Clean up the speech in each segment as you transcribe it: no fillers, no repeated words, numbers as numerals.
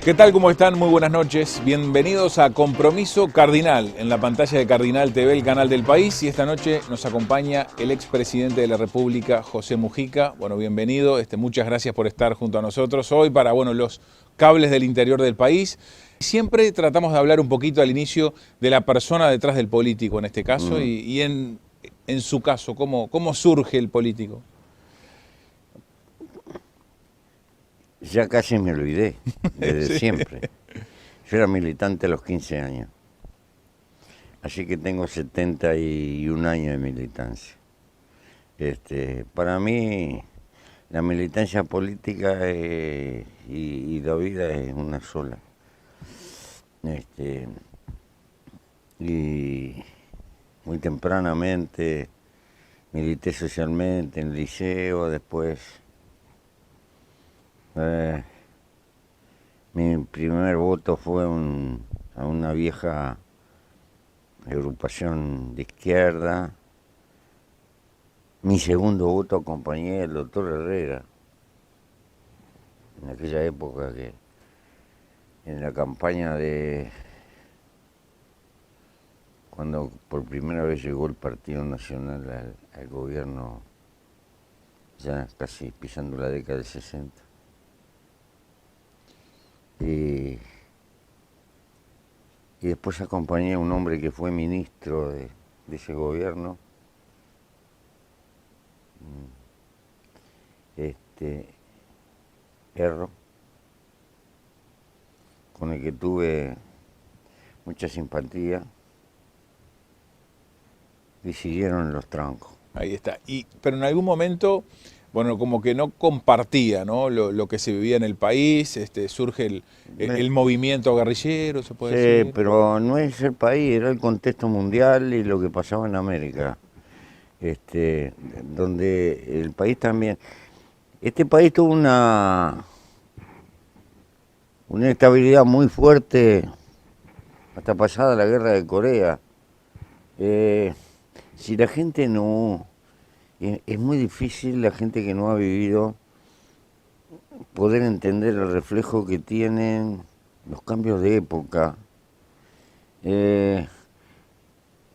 ¿Qué tal? ¿Cómo están? Muy buenas noches. Bienvenidos a Compromiso Cardinal, en la pantalla de Cardinal TV, el canal del país. Y esta noche nos acompaña el expresidente de la República, José Mujica. Bueno, bienvenido. Muchas gracias por estar junto a nosotros hoy para los cables del interior del país. Siempre tratamos de hablar un poquito al inicio de la persona detrás del político en este caso y en su caso, ¿cómo surge el político? Ya casi me olvidé, desde Sí. siempre. Yo era militante a los 15 años, así que tengo 71 años de militancia. Para mí, la militancia política y la vida es una sola. Y muy tempranamente milité socialmente en el liceo, después mi primer voto fue a una vieja agrupación de izquierda. Mi segundo voto acompañé al doctor Herrera, en aquella época que en la campaña cuando por primera vez llegó el Partido Nacional al gobierno, ya casi pisando la década del 60. Y después acompañé a un hombre que fue ministro de ese gobierno, Erro, con el que tuve mucha simpatía, y siguieron los trancos. Ahí está. Pero en algún momento, como que no compartía, ¿no? Lo que se vivía en el país, surge el movimiento guerrillero, se puede Sí, decir. pero no es el país, era el contexto mundial y lo que pasaba en América, donde el país también. Este país tuvo una inestabilidad muy fuerte hasta pasada la guerra de Corea. Si la gente no... Es muy difícil la gente que no ha vivido poder entender el reflejo que tienen los cambios de época. El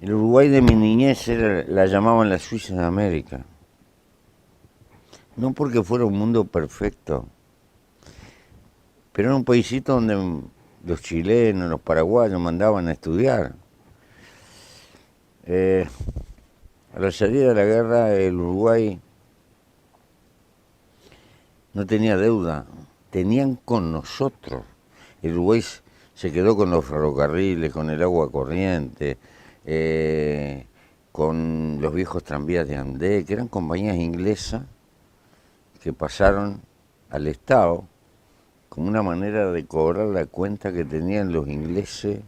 Uruguay de mi niñez la llamaban la Suiza de América. No porque fuera un mundo perfecto, pero era un paísito donde los chilenos, los paraguayos mandaban a estudiar. A la salida de la guerra, el Uruguay no tenía deuda, tenían con nosotros. El Uruguay se quedó con los ferrocarriles, con el agua corriente, con los viejos tranvías de Andé, que eran compañías inglesas que pasaron al Estado como una manera de cobrar la cuenta que tenían los ingleses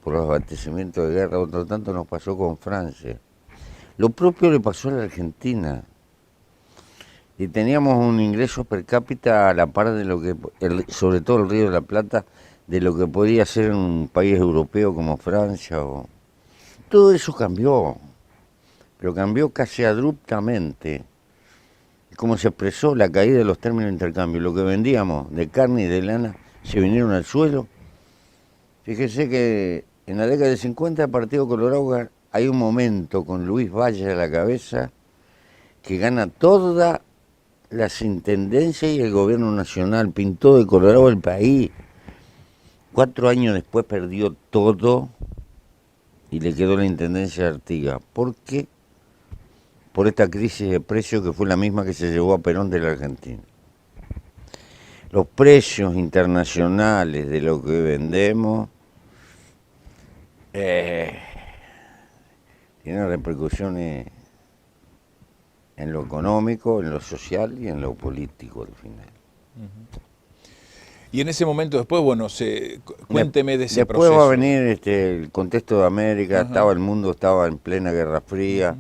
por los abastecimientos de guerra. Otro tanto nos pasó con Francia. Lo propio le pasó a la Argentina. Y teníamos un ingreso per cápita a la par de lo que, sobre todo el Río de la Plata, de lo que podía ser un país europeo como Francia. Todo eso cambió, pero cambió casi abruptamente. Como se expresó la caída de los términos de intercambio, lo que vendíamos de carne y de lana se vinieron al suelo. Fíjese que en la década de 50 el Partido Colorado hay un momento con Luis Valle a la cabeza que gana toda las intendencias y el gobierno nacional, pintó de colorado el país. 4 años después perdió todo y le quedó la intendencia de Artigas. ¿Por qué? Por esta crisis de precios que fue la misma que se llevó a Perón de la Argentina. Los precios internacionales de lo que vendemos tienen repercusiones en lo económico, en lo social y en lo político al final. Y en ese momento después, cuénteme de ese Después proceso. va a venir el contexto de América, el mundo estaba en plena Guerra Fría,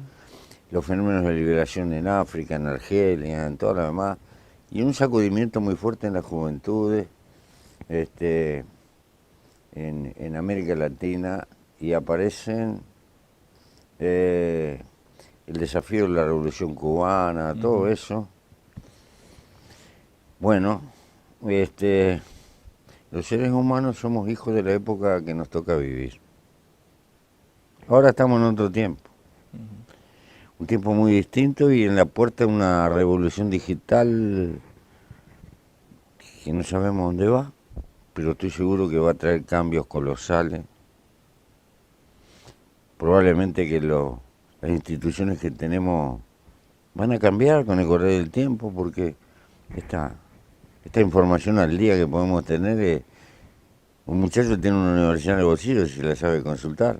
los fenómenos de liberación en África, en Argelia, en todo lo demás, y un sacudimiento muy fuerte en las juventudes, en América Latina, y aparecen el desafío de la Revolución Cubana, todo eso. Bueno, Los seres humanos somos hijos de la época que nos toca vivir. Ahora estamos en otro tiempo. Un tiempo muy distinto y en la puerta de una revolución digital que no sabemos dónde va, pero estoy seguro que va a traer cambios colosales. Probablemente que las instituciones que tenemos van a cambiar con el correr del tiempo, porque esta información al día que podemos tener, un muchacho tiene una universidad en el bolsillo si la sabe consultar.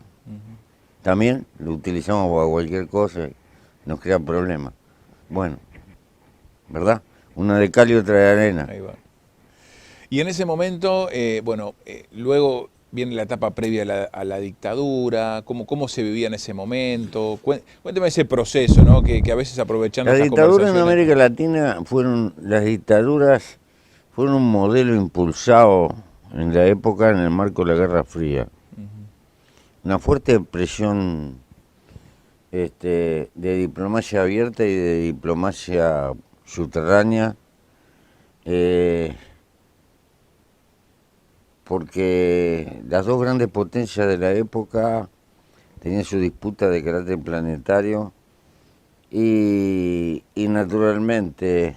También lo utilizamos para cualquier cosa, nos crea problemas. Bueno, ¿verdad? Una de cal y otra de arena. Ahí va. Y en ese momento, luego viene la etapa previa a la dictadura, cómo se vivía en ese momento. Cuénteme ese proceso, ¿no? Que a veces aprovechando Las estas dictaduras en conversaciones... América Latina las dictaduras fueron un modelo impulsado en la época en el marco de la Guerra Fría. Una fuerte presión de diplomacia abierta y de diplomacia subterránea, porque las dos grandes potencias de la época tenían su disputa de carácter planetario y naturalmente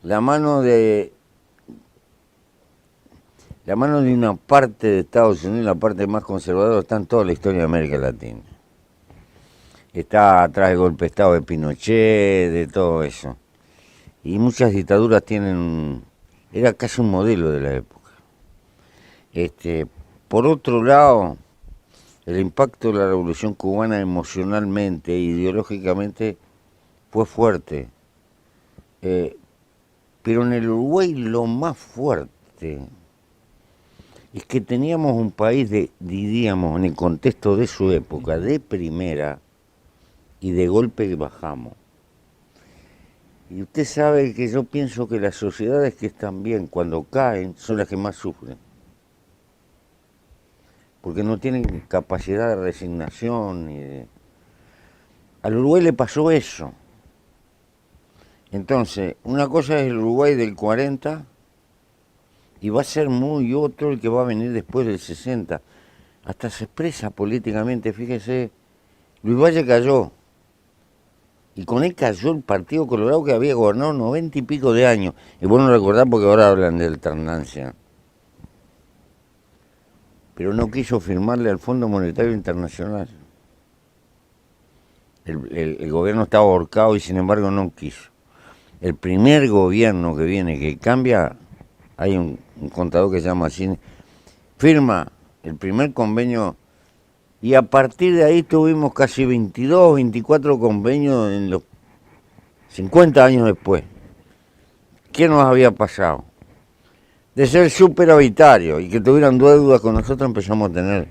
la mano de una parte de Estados Unidos, la parte más conservadora, está en toda la historia de América Latina. Está atrás del golpe de Estado de Pinochet, de todo eso. Y muchas dictaduras era casi un modelo de la época. Por otro lado, el impacto de la Revolución Cubana emocionalmente e ideológicamente fue fuerte. Pero en el Uruguay lo más fuerte es que teníamos un país diríamos, en el contexto de su época, de primera, y de golpe bajamos. Y usted sabe que yo pienso que las sociedades que están bien, cuando caen, son las que más sufren. Porque no tienen capacidad de resignación. Al Uruguay le pasó eso. Entonces, una cosa es el Uruguay del 40, y va a ser muy otro el que va a venir después del 60. Hasta se expresa políticamente, fíjese, Luis Valle cayó. Y con él cayó el Partido Colorado que había gobernado 90 y pico de años. Y vos no recordás porque ahora hablan de alternancia. Pero no quiso firmarle al Fondo Monetario Internacional. El gobierno estaba ahorcado y sin embargo no quiso. El primer gobierno que viene, que cambia, hay un contador que se llama así, firma el primer convenio. Y a partir de ahí tuvimos casi 22, 24 convenios en los 50 años después. ¿Qué nos había pasado? De ser superavitario y que tuvieran deudas con nosotros, empezamos a tener.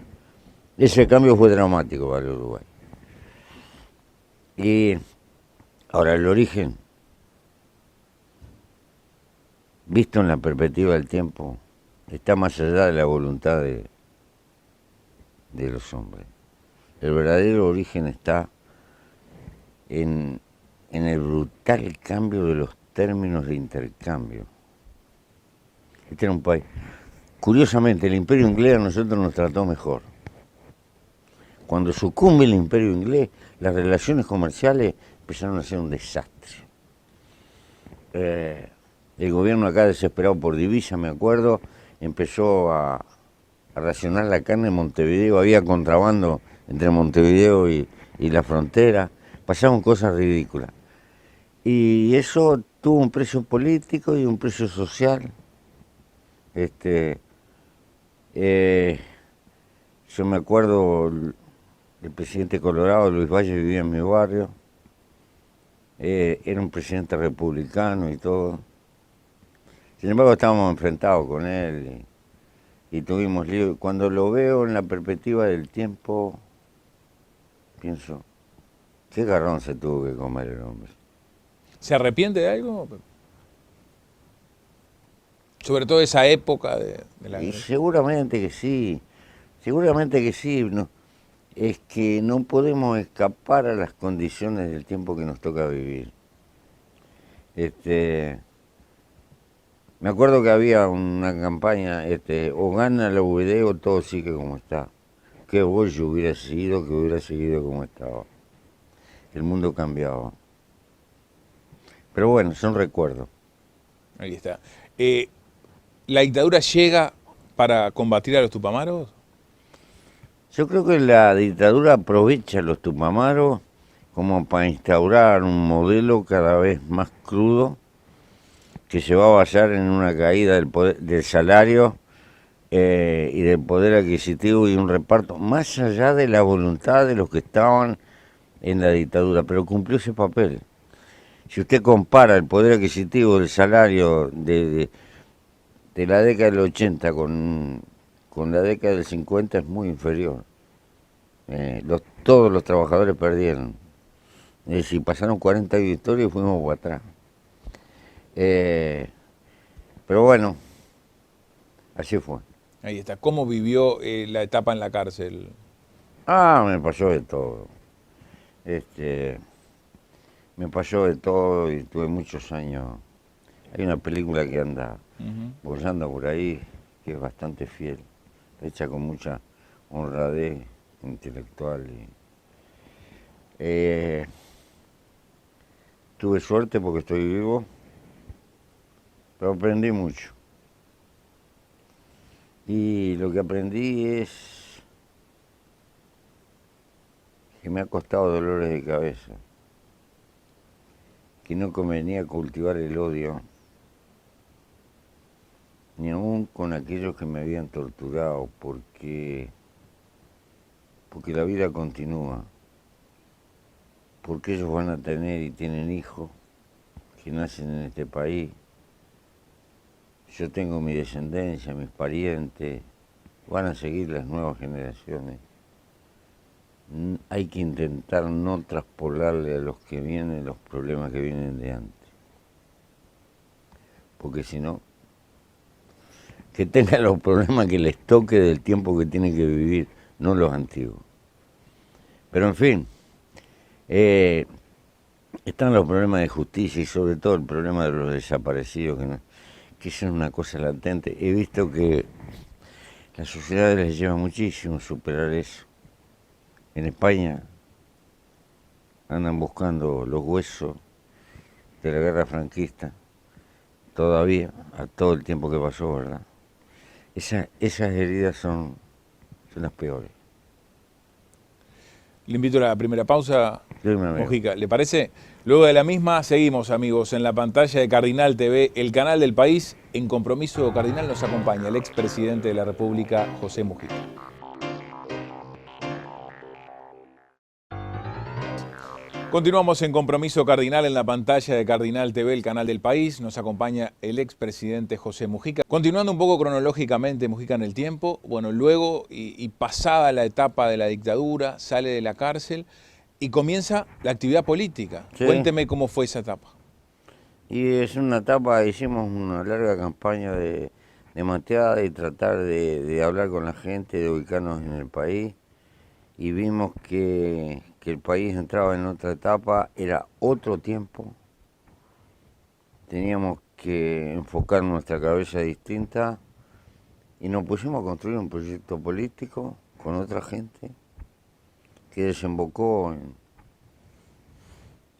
Ese cambio fue dramático para el Uruguay. Y ahora el origen, visto en la perspectiva del tiempo, está más allá de la voluntad de los hombres. El verdadero origen está en el brutal cambio de los términos de intercambio. Este era un país. Curiosamente, el Imperio Inglés a nosotros nos trató mejor. Cuando sucumbe el Imperio Inglés, las relaciones comerciales empezaron a ser un desastre. El gobierno acá, desesperado por divisas, me acuerdo, empezó a racionar la carne en Montevideo. Había contrabando entre Montevideo y la frontera. Pasaban cosas ridículas. Y eso tuvo un precio político y un precio social. Yo me acuerdo, el presidente Colorado, Luis Valle, vivía en mi barrio. Era un presidente republicano y todo. Sin embargo, estábamos enfrentados con él y tuvimos lío. Cuando lo veo en la perspectiva del tiempo, pienso, qué garrón se tuvo que comer el hombre. ¿Se arrepiente de algo? Sobre todo esa época de la Y guerra. seguramente que sí, no, es que no podemos escapar a las condiciones del tiempo que nos toca vivir. Me acuerdo que había una campaña, o gana la UVD o todo sigue como está. Qué bollo hubiera sido que hubiera seguido como estaba. El mundo cambiaba. Pero bueno, son recuerdos. Ahí está. ¿La dictadura llega para combatir a los tupamaros? Yo creo que la dictadura aprovecha los tupamaros como para instaurar un modelo cada vez más crudo que se va a basar en una caída del salario y del poder adquisitivo y un reparto más allá de la voluntad de los que estaban en la dictadura, pero cumplió ese papel. Si usted compara el poder adquisitivo del salario de la década del 80 con la década del 50 es muy inferior. Todos los trabajadores perdieron. Es decir, pasaron 40 años de historia y fuimos para atrás. Pero bueno, así fue. Ahí está. ¿Cómo vivió la etapa en la cárcel? Me pasó de todo. Me pasó de todo y tuve muchos años. Hay una película que anda bollando por ahí, que es bastante fiel, hecha con mucha honradez intelectual. Tuve suerte porque estoy vivo, pero aprendí mucho. Y lo que aprendí es que me ha costado dolores de cabeza, que no convenía cultivar el odio, ni aún con aquellos que me habían torturado, porque la vida continúa, porque ellos van a tener y tienen hijos que nacen en este país. Yo tengo mi descendencia, mis parientes, van a seguir las nuevas generaciones. Hay que intentar no traspolarle a los que vienen los problemas que vienen de antes, porque si no, que tengan los problemas que les toque del tiempo que tienen que vivir, no los antiguos. Pero en fin, están los problemas de justicia y sobre todo el problema de los desaparecidos, que eso es una cosa latente. He visto que la sociedad les lleva muchísimo superar eso. En España andan buscando los huesos de la guerra franquista, todavía, a todo el tiempo que pasó, ¿verdad? Esas heridas son las peores. Le invito a la primera pausa, Dime, amigo. Mujica. ¿Le parece? Luego de la misma, seguimos, amigos, en la pantalla de Cardinal TV, el canal del país. En Compromiso Cardinal nos acompaña el expresidente de la República, José Mujica. Continuamos en Compromiso Cardinal en la pantalla de Cardinal TV, el canal del país. Nos acompaña el expresidente José Mujica. Continuando un poco cronológicamente, Mujica, en el tiempo, bueno, luego y pasada la etapa de la dictadura, sale de la cárcel y comienza la actividad política. Sí. Cuénteme cómo fue esa etapa. Y es una etapa, hicimos una larga campaña de mateada y tratar de hablar con la gente, de ubicarnos en el país. Y vimos que el país entraba en otra etapa, era otro tiempo. Teníamos que enfocar nuestra cabeza distinta y nos pusimos a construir un proyecto político con otra gente que desembocó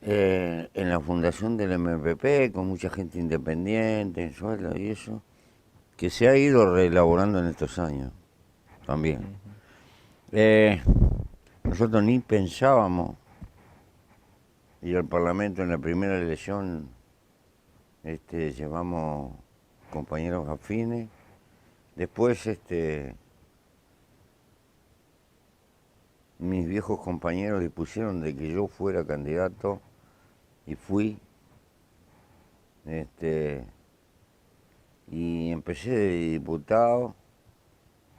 en la fundación del MPP, con mucha gente independiente, en sueldo y eso, que se ha ido reelaborando en estos años también. Nosotros ni pensábamos ir al Parlamento. En la primera elección llevamos compañeros afines. Después mis viejos compañeros dispusieron de que yo fuera candidato y fui. Y empecé de diputado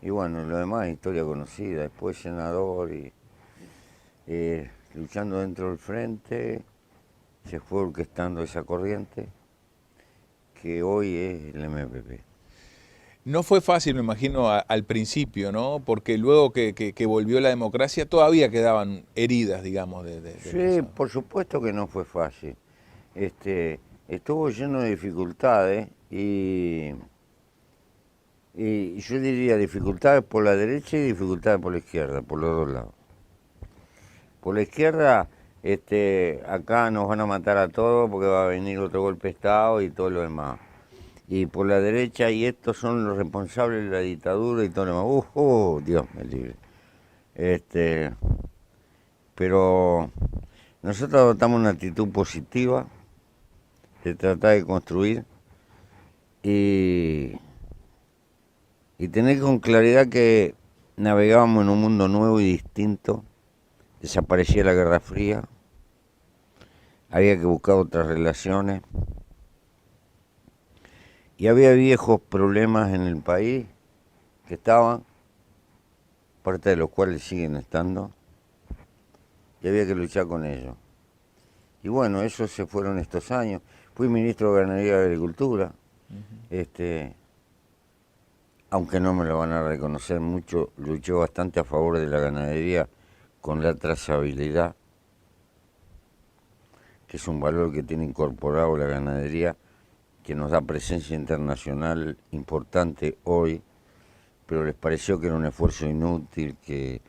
y bueno, lo demás es historia conocida. Después senador y luchando dentro del frente, se fue orquestando esa corriente que hoy es el MPP. No fue fácil, me imagino, al principio, ¿no? Porque luego que volvió la democracia todavía quedaban heridas, digamos, Sí, por supuesto que no fue fácil. Estuvo lleno de dificultades Y, y yo diría dificultades por la derecha y dificultades por la izquierda, por los dos lados. Por la izquierda, acá nos van a matar a todos porque va a venir otro golpe de Estado y todo lo demás. Y por la derecha, y estos son los responsables de la dictadura y todo lo demás. Dios me libre. Pero nosotros adoptamos una actitud positiva de tratar de construir y tener con claridad que navegábamos en un mundo nuevo y distinto. Desaparecía la Guerra Fría, había que buscar otras relaciones y había viejos problemas en el país que estaban, parte de los cuales siguen estando, y había que luchar con ellos. Y bueno, esos se fueron estos años. Fui ministro de Ganadería y Agricultura, aunque no me lo van a reconocer mucho, luché bastante a favor de la ganadería con la trazabilidad, que es un valor que tiene incorporado la ganadería, que nos da presencia internacional importante hoy, pero les pareció que era un esfuerzo inútil, que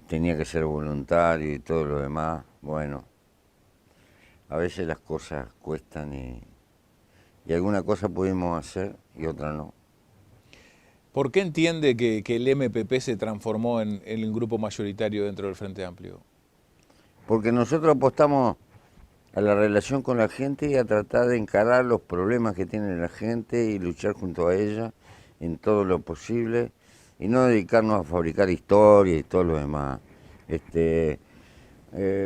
tenía que ser voluntario y todo lo demás. Bueno, a veces las cosas cuestan y alguna cosa pudimos hacer y otra no. ¿Por qué entiende que el MPP se transformó en el grupo mayoritario dentro del Frente Amplio? Porque nosotros apostamos a la relación con la gente y a tratar de encarar los problemas que tiene la gente y luchar junto a ella en todo lo posible y no dedicarnos a fabricar historia y todo lo demás.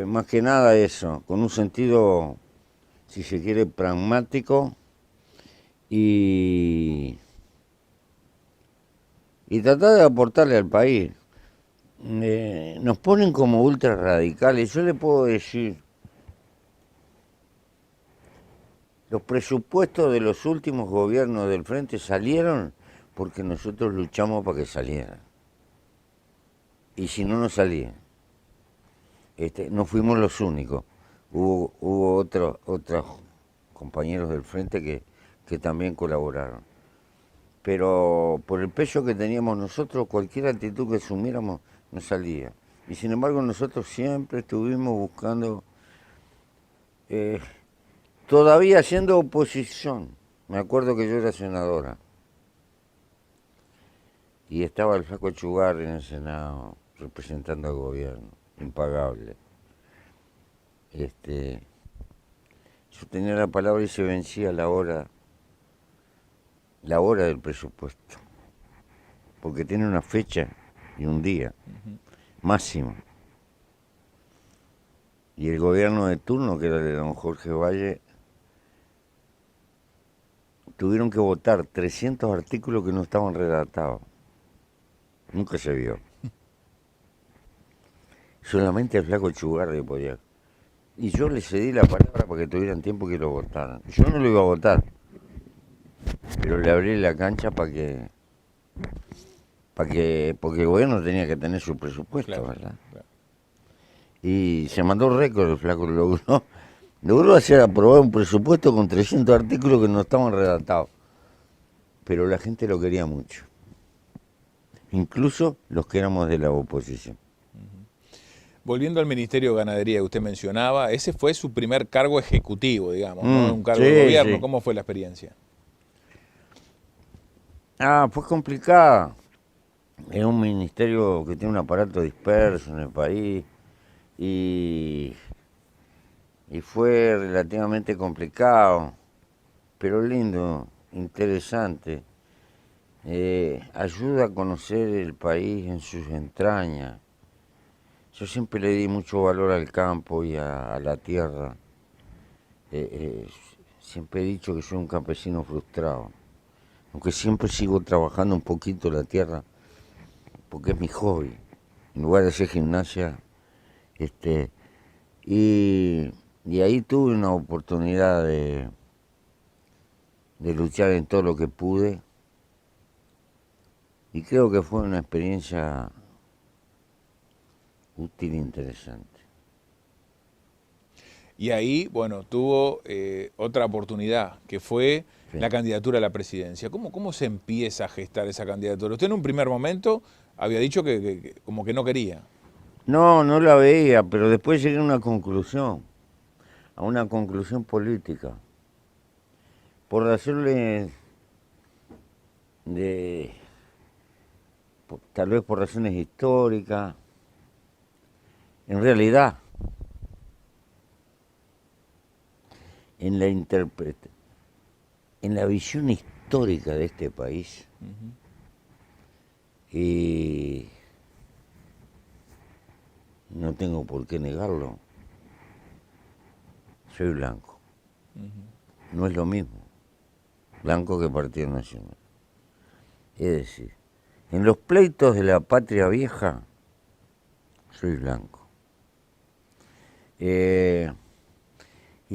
Más que nada eso, con un sentido, si se quiere, pragmático y tratar de aportarle al país. Nos ponen como ultra radicales. Yo le puedo decir, los presupuestos de los últimos gobiernos del Frente salieron porque nosotros luchamos para que salieran. Y si no, no salían. No fuimos los únicos. Hubo otros compañeros del Frente que también colaboraron. Pero por el peso que teníamos nosotros, cualquier actitud que asumiéramos no salía. Y sin embargo nosotros siempre estuvimos buscando, todavía haciendo oposición. Me acuerdo que yo era senadora y estaba el flaco Chugar en el Senado representando al gobierno, impagable. Yo tenía la palabra y se vencía la hora del presupuesto, porque tiene una fecha y un día máximo. Y el gobierno de turno, que era de don Jorge Valle, tuvieron que votar 300 artículos que no estaban redactados. Nunca se vio. Solamente el flaco Chugarri podía. Y yo le cedí la palabra para que tuvieran tiempo que lo votaran. Yo no lo iba a votar, pero le abrí la cancha porque el gobierno tenía que tener su presupuesto, claro, ¿verdad? Claro. Y se mandó récord, el flaco logró hacer aprobar un presupuesto con 300 artículos que no estaban redactados. Pero la gente lo quería mucho, incluso los que éramos de la oposición. Volviendo al Ministerio de Ganadería que usted mencionaba, ese fue su primer cargo ejecutivo, digamos, ¿no? Un cargo de gobierno. Sí. ¿Cómo fue la experiencia? Fue complicada. Es un ministerio que tiene un aparato disperso en el país y fue relativamente complicado, pero lindo, interesante. Ayuda a conocer el país en sus entrañas. Yo siempre le di mucho valor al campo y a la tierra. Siempre he dicho que soy un campesino frustrado, aunque siempre sigo trabajando un poquito la tierra, porque es mi hobby. En lugar de hacer gimnasia, y ahí tuve una oportunidad de luchar en todo lo que pude, y creo que fue una experiencia útil e interesante. Y ahí, bueno, tuvo otra oportunidad, que fue Sí. la candidatura a la presidencia. ¿Cómo se empieza a gestar esa candidatura? Usted en un primer momento había dicho que como que no quería. No, no la veía, pero después llegué a una conclusión política. Por razones de, tal vez por razones históricas, en realidad, en la en la visión histórica de este país, y no tengo por qué negarlo, soy blanco. No es lo mismo blanco que Partido Nacional. Es decir, en los pleitos de la patria vieja, soy blanco. Y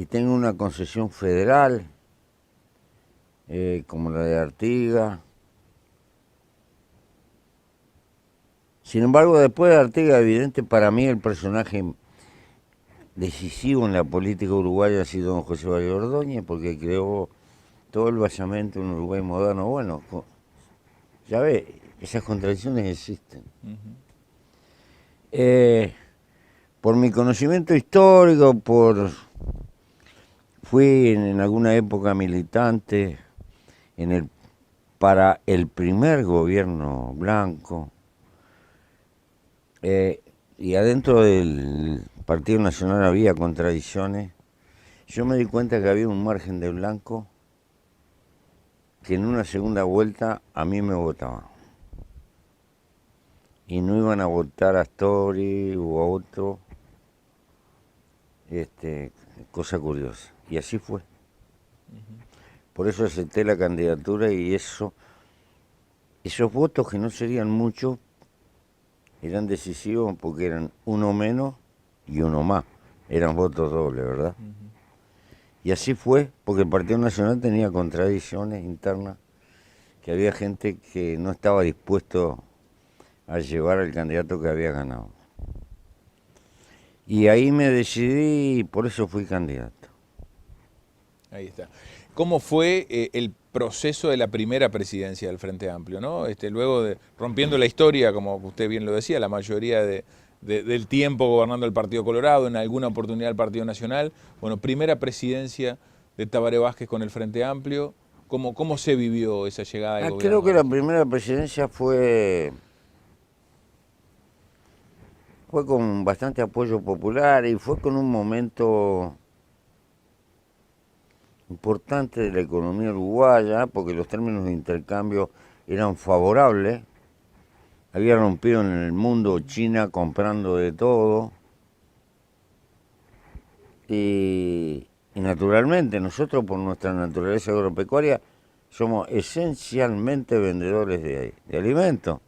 tengo una concesión federal, como la de Artigas. Sin embargo, después de Artigas, evidente, para mí el personaje decisivo en la política uruguaya ha sido don José María Ordóñez, porque creó todo el basamento en un Uruguay moderno. Bueno, ya ve, esas contradicciones existen. Por mi conocimiento histórico, fui en alguna época militante para el primer gobierno blanco, y adentro del Partido Nacional había contradicciones. Yo me di cuenta que había un margen de blanco que en una segunda vuelta a mí me votaban. Y no iban a votar a Astori u a otro. Cosa curiosa. Y así fue. Por eso acepté la candidatura y esos votos, que no serían muchos, eran decisivos porque eran uno menos y uno más. Eran votos dobles, ¿verdad? Y así fue, porque el Partido Nacional tenía contradicciones internas, que había gente que no estaba dispuesto a llevar al candidato que había ganado. Y ahí me decidí y por eso fui candidato. Ahí está. ¿Cómo fue el proceso de la primera presidencia del Frente Amplio, ¿no? Luego de rompiendo la historia, como usted bien lo decía, la mayoría del tiempo gobernando el Partido Colorado, en alguna oportunidad el Partido Nacional. Bueno, primera presidencia de Tabaré Vázquez con el Frente Amplio. ¿Cómo se vivió esa llegada al gobierno? Creo que la primera presidencia fue con bastante apoyo popular y fue con un momento importante de la economía uruguaya, porque los términos de intercambio eran favorables. Había rompido en el mundo China comprando de todo. Y naturalmente nosotros, por nuestra naturaleza agropecuaria, somos esencialmente vendedores de alimentos,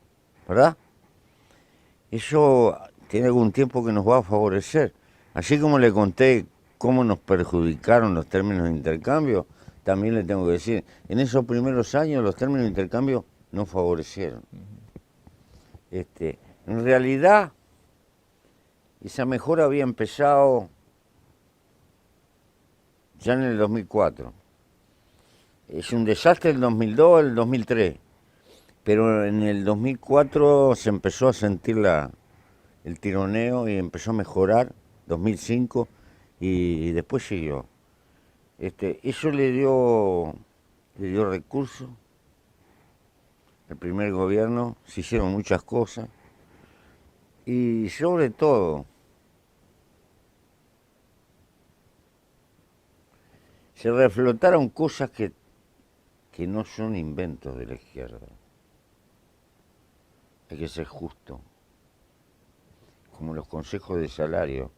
¿verdad? Eso tiene algún tiempo que nos va a favorecer. Así como le conté cómo nos perjudicaron los términos de intercambio, también le tengo que decir, en esos primeros años los términos de intercambio nos favorecieron. En realidad, esa mejora había empezado ya en el 2004. Es un desastre el 2002, el 2003, pero en el 2004 se empezó a sentir el tironeo y empezó a mejorar, 2005, y después siguió. Eso le dio recursos. El primer gobierno se hicieron muchas cosas y sobre todo se reflotaron cosas que no son inventos de la izquierda. Hay que ser justo. Como los consejos de salario,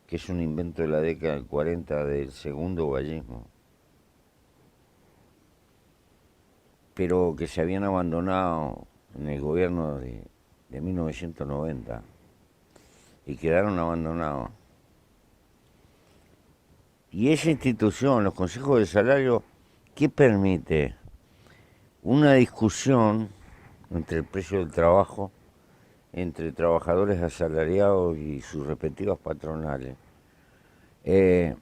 que es un invento de la década del 40 del segundo vallismo, pero que se habían abandonado en el gobierno de 1990 y quedaron abandonados. Y esa institución, los consejos de salario, ¿qué permite? Una discusión entre el precio del trabajo, entre trabajadores asalariados y sus respectivas patronales, que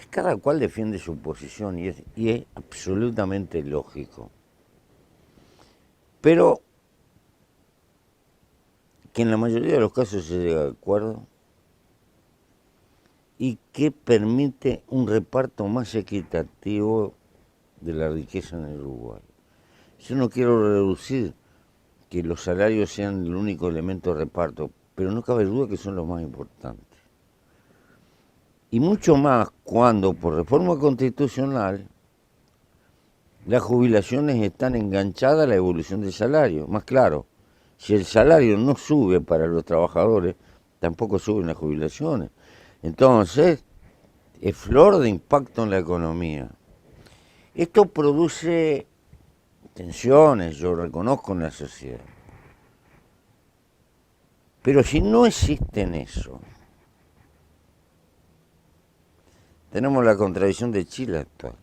Cada cual defiende su posición y es absolutamente lógico. Pero que en la mayoría de los casos se llega de acuerdo y que permite un reparto más equitativo de la riqueza en el Uruguay. Yo no quiero reducir que los salarios sean el único elemento de reparto, pero no cabe duda que son los más importantes. Y mucho más cuando, por reforma constitucional, las jubilaciones están enganchadas a la evolución del salario. Más claro, si el salario no sube para los trabajadores, tampoco suben las jubilaciones. Entonces, es flor de impacto en la economía. Esto produce tensiones, yo reconozco, en la sociedad. Pero si no existen eso, tenemos la contradicción de Chile actual.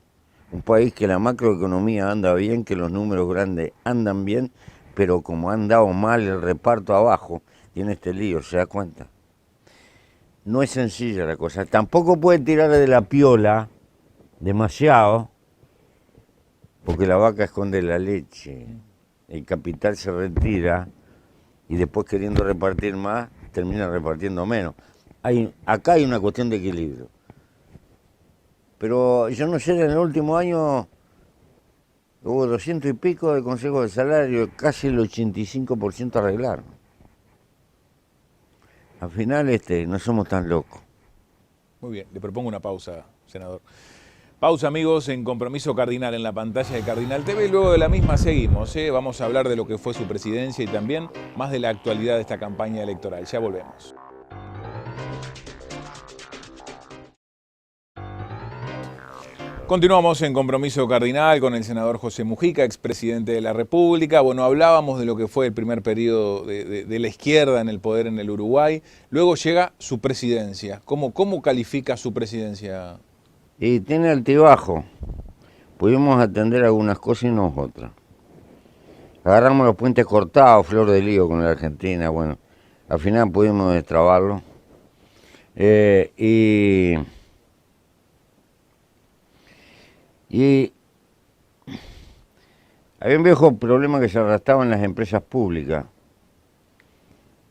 Un país que la macroeconomía anda bien, que los números grandes andan bien, pero como han dado mal el reparto abajo, tiene este lío, ¿se da cuenta? No es sencilla la cosa. Tampoco puede tirar de la piola demasiado, porque la vaca esconde la leche. El capital se retira y después, queriendo repartir más, termina repartiendo menos. Acá hay una cuestión de equilibrio. Pero yo no sé, en el último año hubo 200 y pico de consejos de salario, casi el 85% arreglaron. Al final no somos tan locos. Muy bien, le propongo una pausa, senador. Pausa, amigos, en Compromiso Cardinal en la pantalla de Cardinal TV. Luego de la misma seguimos. Vamos a hablar de lo que fue su presidencia y también más de la actualidad de esta campaña electoral. Ya volvemos. Continuamos en Compromiso Cardinal con el senador José Mujica, expresidente de la República. Bueno, hablábamos de lo que fue el primer periodo de la izquierda en el poder en el Uruguay. Luego llega su presidencia. ¿Cómo califica su presidencia? Y tiene altibajo. Pudimos atender algunas cosas y no otras. Agarramos los puentes cortados, flor de lío con la Argentina. Bueno, al final pudimos destrabarlo. Y había un viejo problema que se arrastraba en las empresas públicas.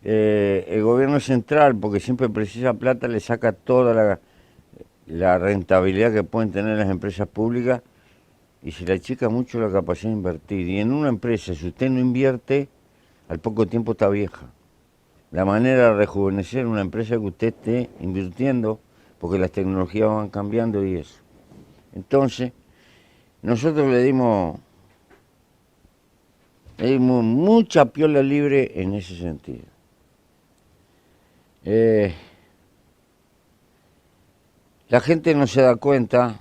El gobierno central, porque siempre precisa plata, le saca toda la rentabilidad que pueden tener las empresas públicas y se le achica mucho la capacidad de invertir. Y en una empresa, si usted no invierte, al poco tiempo está vieja. La manera de rejuvenecer una empresa es que usted esté invirtiendo, porque las tecnologías van cambiando y eso. Entonces, nosotros le dimos mucha piola libre en ese sentido. La gente no se da cuenta,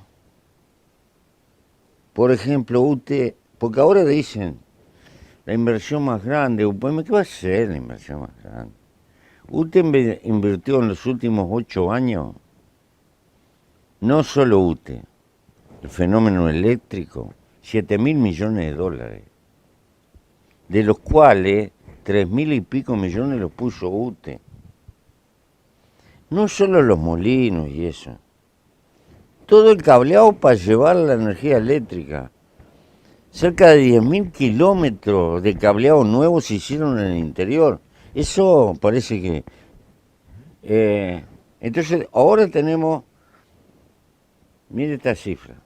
por ejemplo, UTE, porque ahora dicen la inversión más grande, ¿qué va a ser la inversión más grande? UTE invirtió en los últimos 8 años, no solo UTE, el fenómeno eléctrico, 7.000 millones de dólares, de los cuales 3.000 y pico millones los puso UTE. No solo los molinos y eso, todo el cableado para llevar la energía eléctrica. Cerca de 10.000 kilómetros de cableado nuevo se hicieron en el interior. Eso parece que... entonces, ahora tenemos... Mire esta cifra.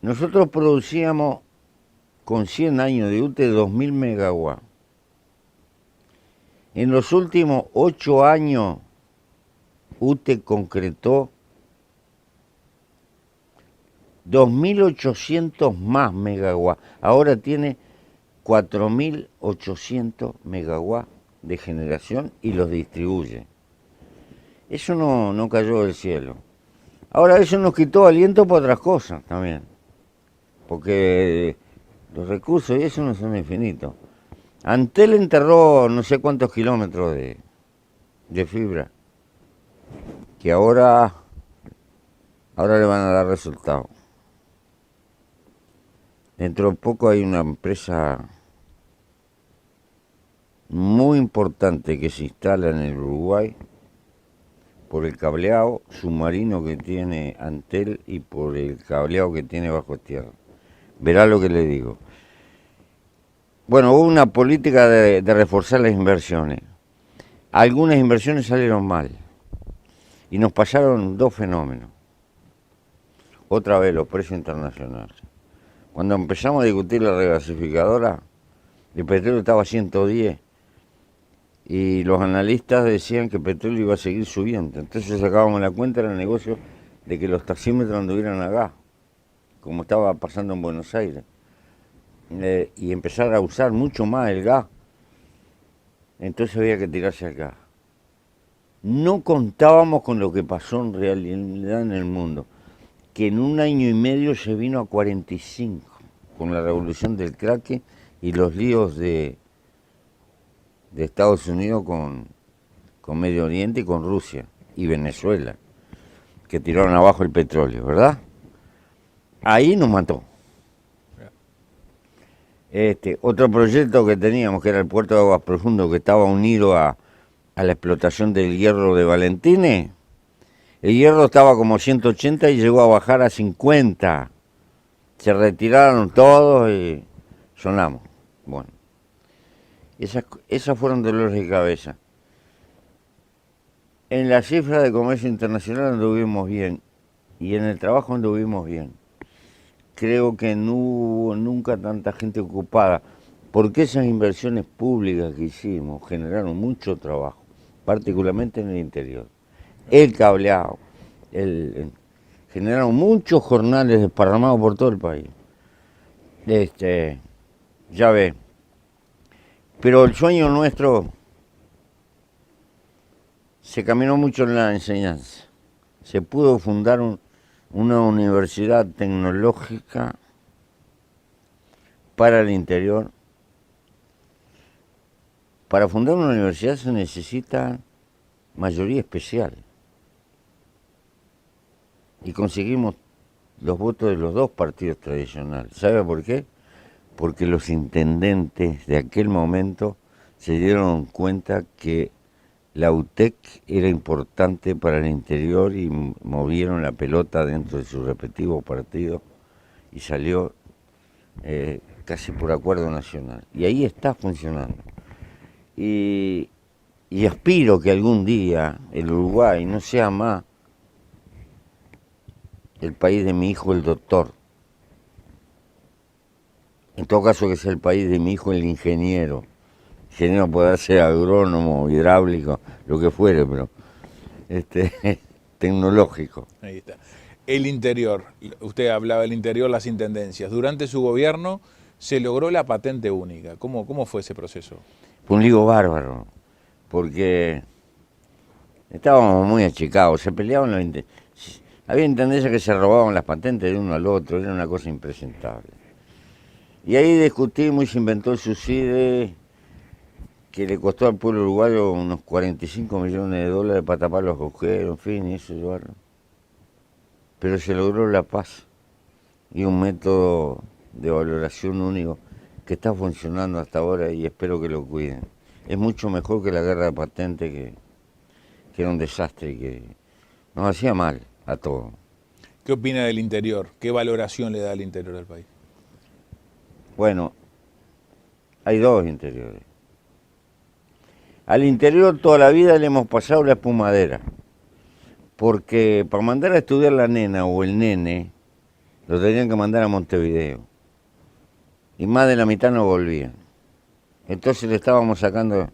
Nosotros producíamos con 100 años de UTE 2.000 megawatts. En los últimos 8 años, UTE concretó 2.800 más megawatts. Ahora tiene 4.800 megawatts de generación y los distribuye. Eso no cayó del cielo. Ahora eso nos quitó aliento para otras cosas también. Porque los recursos y eso no son infinitos. Antel enterró no sé cuántos kilómetros de fibra, que ahora le van a dar resultados. Dentro de poco hay una empresa muy importante que se instala en el Uruguay por el cableado submarino que tiene Antel y por el cableado que tiene bajo tierra. Verá lo que le digo. Bueno, hubo una política de reforzar las inversiones. Algunas inversiones salieron mal y nos pasaron dos fenómenos. Otra vez los precios internacionales. Cuando empezamos a discutir la regasificadora, el petróleo estaba a 110 y los analistas decían que el petróleo iba a seguir subiendo. Entonces sacábamos la cuenta, era el negocio de que los taxímetros anduvieran a gas, como estaba pasando en Buenos Aires, y empezar a usar mucho más el gas. Entonces había que tirarse al gas. No contábamos con lo que pasó en realidad en el mundo, que en un año y medio se vino a 45 con la revolución del crack y los líos de Estados Unidos con Medio Oriente y con Rusia y Venezuela, que tiraron abajo el petróleo, ¿verdad? Ahí nos mató. Otro proyecto que teníamos, que era el puerto de Aguas Profundas, que estaba unido a la explotación del hierro de Valentine, el hierro estaba como 180 y llegó a bajar a 50. Se retiraron todos y sonamos. Bueno, esas fueron dolores de cabeza. En la cifra de comercio internacional anduvimos bien y en el trabajo anduvimos bien. Creo que no hubo nunca tanta gente ocupada, porque esas inversiones públicas que hicimos generaron mucho trabajo, particularmente en el interior. El cableado, generaron muchos jornales desparramados por todo el país. Ya ve. Pero el sueño nuestro se caminó mucho en la enseñanza. Se pudo fundar una universidad tecnológica para el interior. Para fundar una universidad se necesita mayoría especial. Y conseguimos los votos de los dos partidos tradicionales. ¿Sabe por qué? Porque los intendentes de aquel momento se dieron cuenta que la UTEC era importante para el interior y movieron la pelota dentro de sus respectivos partidos y salió casi por acuerdo nacional. Y ahí está funcionando. Y aspiro que algún día el Uruguay no sea más el país de mi hijo el doctor. En todo caso que sea el país de mi hijo el ingeniero. Ingeniero puede ser agrónomo, hidráulico, lo que fuere, pero tecnológico. Ahí está. El interior, usted hablaba del interior, las intendencias. Durante su gobierno se logró la patente única. ¿Cómo fue ese proceso? Fue un lío bárbaro, porque estábamos muy achicados, se peleaban los había intendencias que se robaban las patentes de uno al otro, era una cosa impresentable. Y ahí discutimos y se inventó el subsidio que le costó al pueblo uruguayo unos 45 millones de dólares para tapar los agujeros, en fin, y eso llevarlo. Pero se logró la paz y un método de valoración único que está funcionando hasta ahora y espero que lo cuiden. Es mucho mejor que la guerra de patentes, que era un desastre y que nos hacía mal a todos. ¿Qué opina del interior? ¿Qué valoración le da al interior del país? Bueno, hay dos interiores. Al interior toda la vida le hemos pasado la espumadera, porque para mandar a estudiar la nena o el nene, lo tenían que mandar a Montevideo. Y más de la mitad no volvían. Entonces le estábamos sacando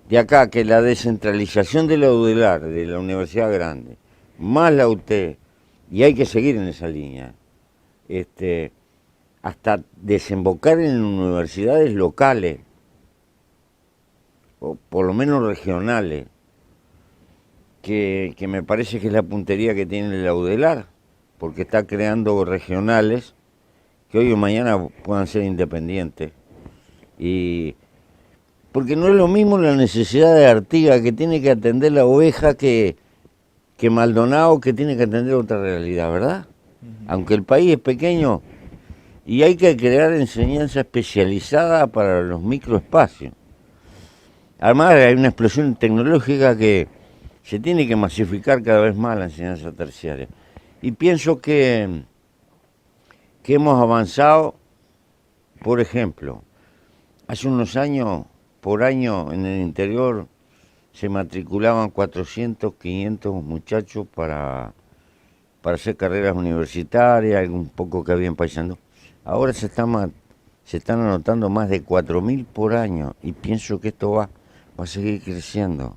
de acá que la descentralización de la UDELAR, de la Universidad Grande, más la UTE, y hay que seguir en esa línea, hasta desembocar en universidades locales, o por lo menos regionales, que me parece que es la puntería que tiene la UDELAR, porque está creando regionales que hoy o mañana puedan ser independientes. Y porque no es lo mismo la necesidad de Artigas, que tiene que atender la oveja, que Maldonado, que tiene que atender otra realidad, ¿verdad? Aunque el país es pequeño y hay que crear enseñanza especializada para los microespacios. Además hay una explosión tecnológica que se tiene que masificar cada vez más la enseñanza terciaria. Y pienso que hemos avanzado, por ejemplo, hace unos años, por año en el interior, se matriculaban 400, 500 muchachos para hacer carreras universitarias, un poco que había en Paysandú. Ahora se están anotando más de 4.000 por año y pienso que esto va a seguir creciendo.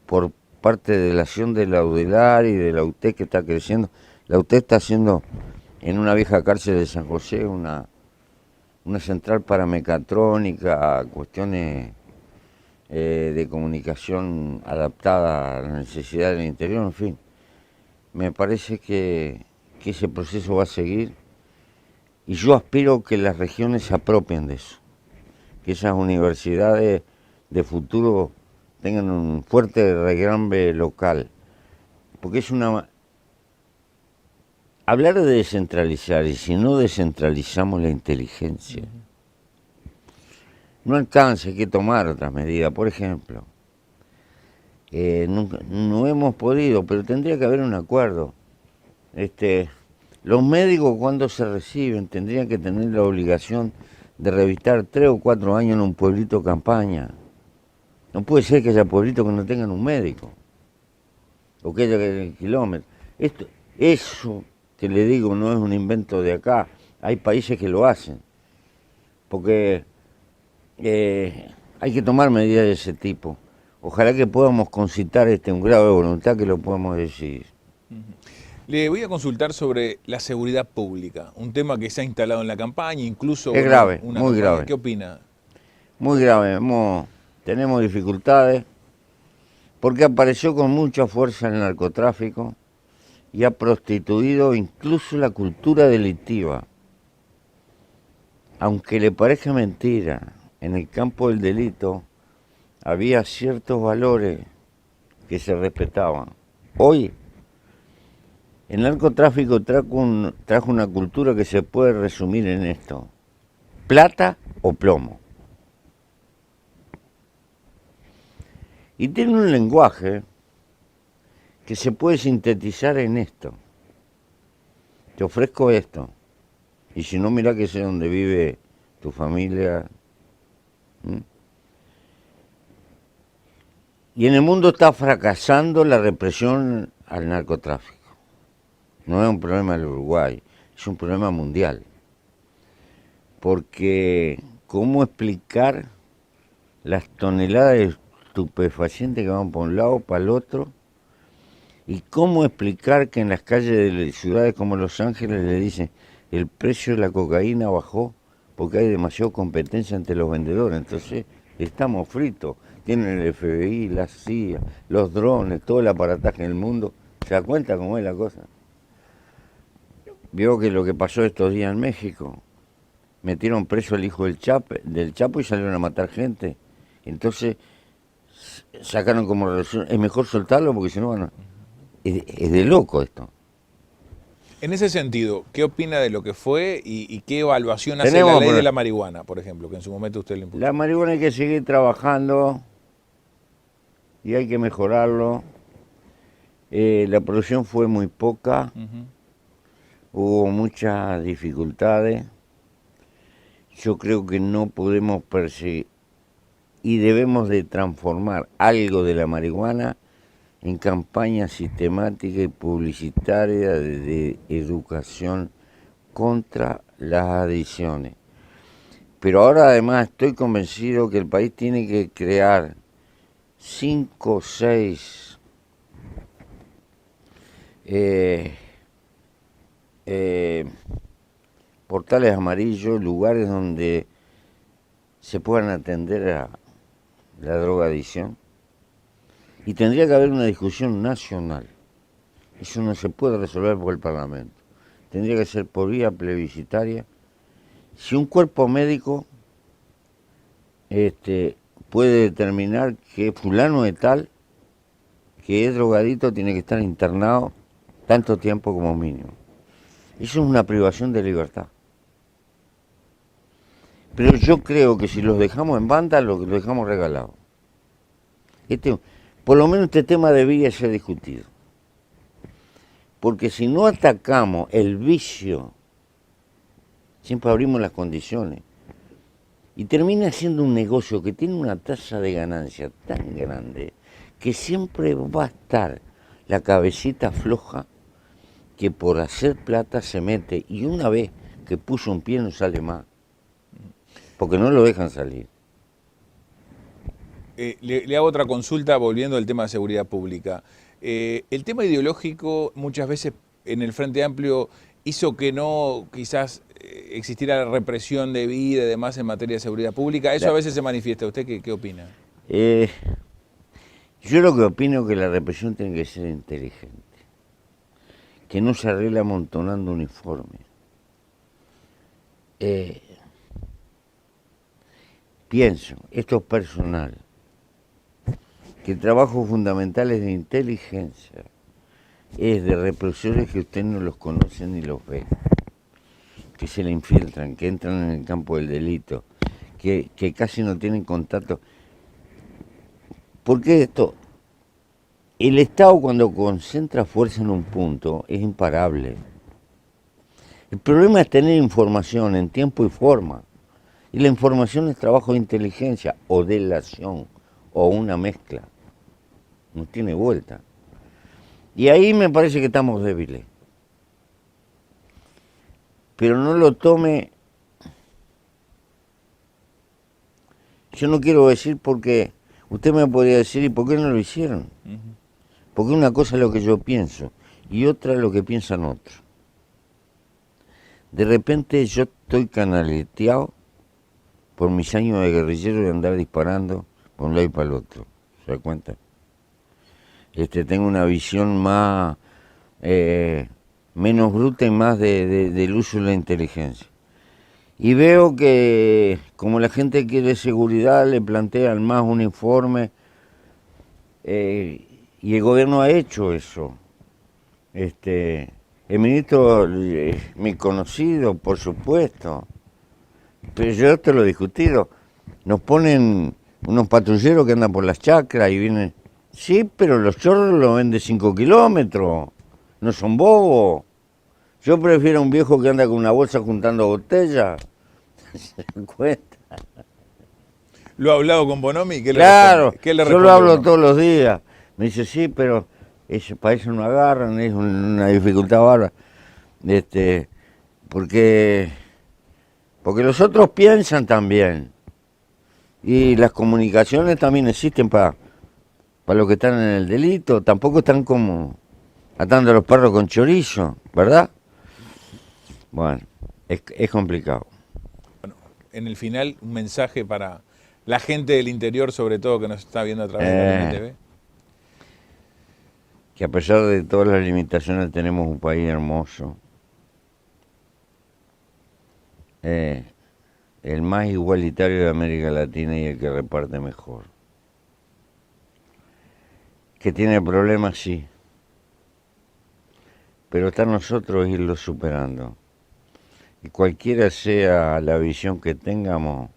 Por parte de la acción de la UDELAR y de la UTEC que está creciendo. La UTEC está haciendo en una vieja cárcel de San José una central para mecatrónica, cuestiones de comunicación adaptada a la necesidad del interior, en fin. Me parece que ese proceso va a seguir y yo aspiro que las regiones se apropien de eso, que esas universidades de futuro tengan un fuerte regrambe local, porque es hablar de descentralizar, y si no descentralizamos la inteligencia, no alcanza, hay que tomar otras medidas. Por ejemplo, no hemos podido, pero tendría que haber un acuerdo. Los médicos cuando se reciben tendrían que tener la obligación de revistar 3 o 4 años en un pueblito campaña. No puede ser que haya pueblitos que no tengan un médico, o que haya kilómetros. Eso que le digo no es un invento de acá, hay países que lo hacen, porque hay que tomar medidas de ese tipo. Ojalá que podamos concitar un grado de voluntad que lo podamos decidir. Le voy a consultar sobre la seguridad pública, un tema que se ha instalado en la campaña, incluso... Es grave, muy campaña. grave. ¿Qué opina? Muy grave, tenemos dificultades, porque apareció con mucha fuerza el narcotráfico y ha prostituido incluso la cultura delictiva. Aunque le parezca mentira, en el campo del delito había ciertos valores que se respetaban. Hoy, el narcotráfico trajo una cultura que se puede resumir en esto: plata o plomo. Y tiene un lenguaje que se puede sintetizar en esto: te ofrezco esto, y si no, mirá que sé dónde vive tu familia. Y en el mundo está fracasando la represión al narcotráfico. No es un problema del Uruguay, es un problema mundial. Porque, ¿cómo explicar las toneladas de estupefacientes que van por un lado, para el otro? ¿Y cómo explicar que en las calles de ciudades como Los Ángeles le dicen el precio de la cocaína bajó porque hay demasiada competencia entre los vendedores? Entonces, estamos fritos. Tienen el FBI, la CIA, los drones, todo el aparataje del mundo. ¿Se da cuenta cómo es la cosa? Vio que lo que pasó estos días en México, metieron preso al hijo del Chapo y salieron a matar gente. Entonces sacaron como relación, es mejor soltarlo porque si no van a... Es de loco esto. En ese sentido, ¿qué opina de lo que fue y qué evaluación hace la ley de la marihuana, por ejemplo, que en su momento usted le impulsó? La marihuana hay que seguir trabajando y hay que mejorarlo. La producción fue muy poca. Hubo muchas dificultades. Yo creo que no podemos perseguir y debemos de transformar algo de la marihuana en campaña sistemática y publicitaria de educación contra las adicciones. Pero ahora además estoy convencido que el país tiene que crear 5 o 6 portales amarillos, lugares donde se puedan atender a la drogadicción. Y tendría que haber una discusión nacional. Eso no se puede resolver por el Parlamento. Tendría que ser por vía plebiscitaria. Si un cuerpo médico puede determinar que fulano de tal, que es drogadito, tiene que estar internado tanto tiempo como mínimo. Eso es una privación de libertad. Pero yo creo que si los dejamos en banda, los dejamos regalados. por lo menos este tema debería ser discutido. Porque si no atacamos el vicio, siempre abrimos las condiciones. Y termina siendo un negocio que tiene una tasa de ganancia tan grande que siempre va a estar la cabecita floja que por hacer plata se mete y una vez que puso un pie no sale más, porque no lo dejan salir. Le hago otra consulta volviendo al tema de seguridad pública. El tema ideológico muchas veces en el Frente Amplio hizo que no quizás existiera represión debida y demás en materia de seguridad pública. Eso a veces se manifiesta. ¿Usted qué opina? Yo lo que opino es que la represión tiene que ser inteligente, que no se arregle amontonando uniformes. Pienso, esto es personal, que trabajos fundamentales de inteligencia es de represores que usted no los conoce ni los ve, que se le infiltran, que entran en el campo del delito, que casi no tienen contacto. Porque esto, el Estado cuando concentra fuerza en un punto es imparable. El problema es tener información en tiempo y forma. Y la información es trabajo de inteligencia o delación o una mezcla. No tiene vuelta. Y ahí me parece que estamos débiles. Pero no lo tome... Yo no quiero decir porque... Usted me podría decir, ¿y por qué no lo hicieron? Porque una cosa es lo que yo pienso y otra es lo que piensan otros. De repente yo estoy canaleteado por mis años de guerrillero de andar disparando por un lado y para el otro. ¿Se da cuenta? Tengo una visión más, menos bruta y más del uso de la inteligencia. Y veo que como la gente quiere seguridad, le plantean más uniforme, y el gobierno ha hecho eso. El ministro, mi conocido, por supuesto, pero yo te lo he discutido. Nos ponen unos patrulleros que andan por las chacras y vienen. Sí, pero los chorros lo ven de 5 kilómetros, no son bobos. Yo prefiero un viejo que anda con una bolsa juntando botellas. ¿Se dan cuenta? ¿Lo ha hablado con Bonomi? ¿Qué Claro, ¿Qué le yo responde lo hablo Bonomi? todos los días. Me dice, sí, pero para eso no agarran, es una dificultad bárbara. Porque los otros piensan también. Y las comunicaciones también existen para los que están en el delito. Tampoco están como atando a los perros con chorizo, ¿verdad? Bueno, es complicado. Bueno, en el final, un mensaje para la gente del interior, sobre todo, que nos está viendo a través de la TV. Que a pesar de todas las limitaciones tenemos un país hermoso. El más igualitario de América Latina y el que reparte mejor. Que tiene problemas, sí. Pero está en nosotros irlo superando. Y cualquiera sea la visión que tengamos,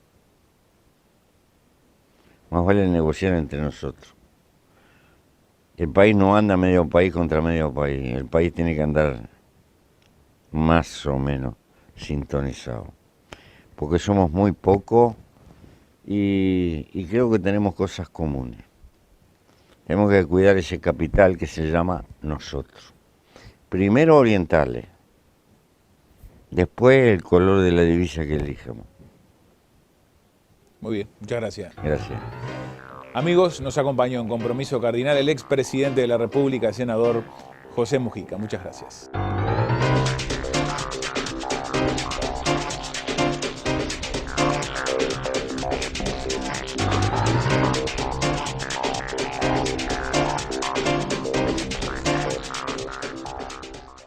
más vale negociar entre nosotros. El país no anda medio país contra medio país. El país tiene que andar más o menos sintonizado. Porque somos muy pocos y creo que tenemos cosas comunes. Tenemos que cuidar ese capital que se llama nosotros. Primero orientales, después el color de la divisa que elijamos. Muy bien, muchas gracias. Gracias. Amigos, nos acompañó en Compromiso Cardinal el expresidente de la República, senador José Mujica. Muchas gracias.